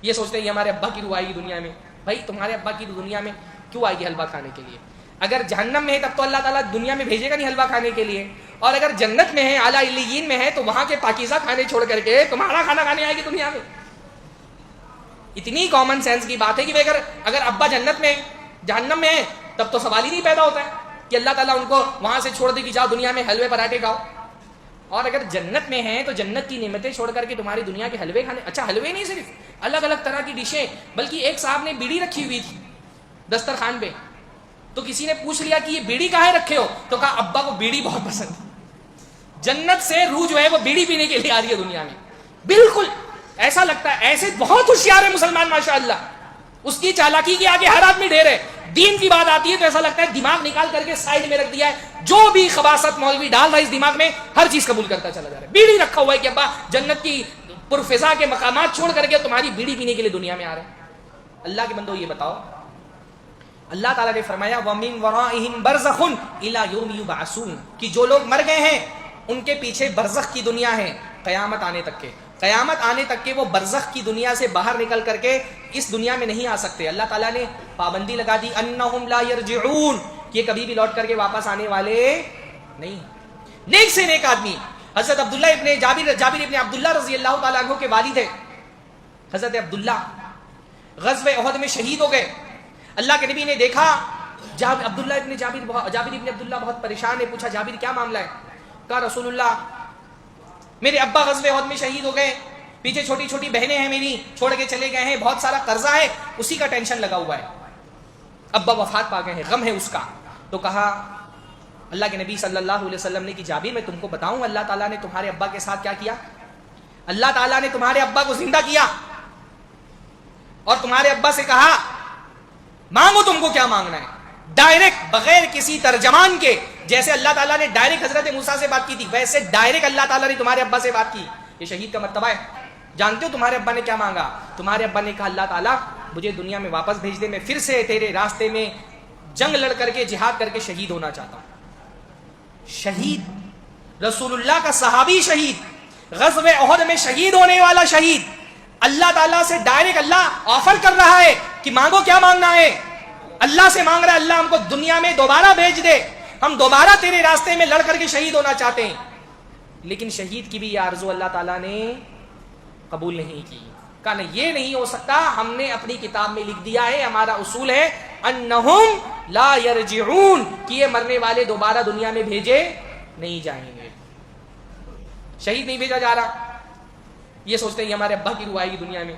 یہ سوچتے ہیں یہ ہمارے ابا کی روح آئے گی دنیا میں. بھائی تمہارے ابا کی دنیا میں کیوں آئے گی حلوہ کھانے کے لیے؟ اگر جہنم میں ہے تب تو اللہ تعالیٰ دنیا میں بھیجے گا نہیں حلوہ کھانے کے لیے، اور اگر جنت میں ہے اعلیٰ علیین میں ہے تو وہاں کے پاکیزہ کھانے چھوڑ کر کے تمہارا کھانا کھانے آئے گی دنیا میں. اتنی کامن سینس کی بات ہے کہ اگر ابا جنت میں جہنم میں ہے تب تو سوال ہی نہیں پیدا ہوتا ہے کہ اللہ تعالیٰ ان کو وہاں سے چھوڑ دے کہ جاؤ دنیا میں حلوے پراٹھے کھاؤ. اور اگر جنت میں ہیں تو جنت کی نعمتیں چھوڑ کر کے تمہاری دنیا کے حلوے کھانے. اچھا حلوے نہیں صرف الگ الگ طرح کی ڈشیں، بلکہ ایک صاحب نے بیڑی رکھی ہوئی تھی دسترخوان پہ، تو کسی نے پوچھ لیا کہ یہ بیڑی کہاں رکھے ہو؟ تو کہا ابا کو بیڑی بہت پسند ہے. جنت سے روح جو ہے وہ بیڑی پینے کے لیے آ رہی ہے دنیا میں. بالکل ایسا لگتا ہے. ایسے بہت ہوشیار ہے مسلمان ماشاءاللہ، اس کی چالاکی کے آگے ہر آدمی ڈھیر ہے. دین کی بات آتی ہے تو ایسا لگتا ہے دماغ نکال کر کے سائڈ میں رکھ دیا ہے، جو بھی خباثت مولوی ڈال رہا ہے اس دماغ میں ہر چیز قبول کرتا چلا جا رہا ہے. بیڑی رکھا ہوا ہے کہ ابا جنت کی پرفضا کے مقامات چھوڑ کر کے تمہاری بیڑی پینے کے لیے دنیا میں آ رہے ہیں. اللہ کے بندو یہ بتاؤ، اللہ تعالیٰ نے فرمایا وَمِن وَرَائِهِمْ بَرْزَخٌ إِلَى يَوْمِ يُبْعَثُونَ کہ جو لوگ مر گئے ہیں ان کے پیچھے برزخ کی دنیا ہے قیامت آنے تک کے. قیامت آنے تک کے وہ برزخ کی دنیا سے باہر نکل کر کے اس دنیا میں نہیں آ سکتے. اللہ تعالیٰ نے پابندی لگا دی انہم لا یرجعون کہ یہ کبھی بھی لوٹ کر کے واپس آنے والے نہیں. نیک سے نیک آدمی حضرت عبداللہ ابن جابر ابن عبداللہ رضی اللہ تعالیٰ عنہ کے والد ہیں حضرت عبداللہ، غزوہ احد میں شہید ہو گئے. اللہ کے نبی نے دیکھا جابر ابن عبداللہ بہت پریشان ہے. پوچھا جابر کیا معاملہ ہے؟ کہا رسول اللہ میرے ابا غزوہ احد میں شہید ہو گئے، پیچھے چھوٹی چھوٹی بہنیں ہیں میری چھوڑ کے چلے گئے ہیں، بہت سارا قرضہ ہے، اسی کا ٹینشن لگا ہوا ہے. ابا وفات پا گئے ہیں، غم ہے اس کا. تو کہا اللہ کے نبی صلی اللہ علیہ وسلم نے کہ جابر میں تم کو بتاؤں اللہ تعالیٰ نے تمہارے ابا کے ساتھ کیا کیا؟ اللہ تعالیٰ نے تمہارے ابا کو زندہ کیا اور تمہارے ابا سے کہا مانگو تم کو کیا مانگنا ہے، ڈائریکٹ بغیر کسی ترجمان کے. جیسے اللہ تعالیٰ نے ڈائریکٹ حضرت موسیٰ سے بات کی تھی ویسے ڈائریکٹ اللہ تعالیٰ نے تمہارے ابا سے بات کی. یہ شہید کا مرتبہ ہے. جانتے ہو تمہارے ابا نے کیا مانگا؟ تمہارے ابا نے کہا اللہ تعالیٰ مجھے دنیا میں واپس بھیج دے، میں پھر سے تیرے راستے میں جنگ لڑ کر کے جہاد کر کے شہید ہونا چاہتا ہوں. شہید رسول اللہ کا صحابی شہید، غزوہ احد میں شہید ہونے والا شہید، اللہ تعالیٰ سے ڈائریکٹ اللہ آفر کر رہا ہے کہ مانگو کیا مانگنا ہے. اللہ سے مانگ رہا ہے اللہ ہم کو دنیا میں دوبارہ بھیج دے، ہم دوبارہ تیرے راستے میں لڑ کر کے شہید ہونا چاہتے ہیں. لیکن شہید کی بھی یہ آرزو اللہ تعالیٰ نے قبول نہیں کی. کہا نہیں یہ نہیں ہو سکتا، ہم نے اپنی کتاب میں لکھ دیا ہے، ہمارا اصول ہے انہم لا یرجعون کہ یہ مرنے والے دوبارہ دنیا میں بھیجے نہیں جائیں گے. شہید نہیں بھیجا جا رہا، یہ سوچتے ہیں یہ ہمارے ابا کی روح آئے گی دنیا میں.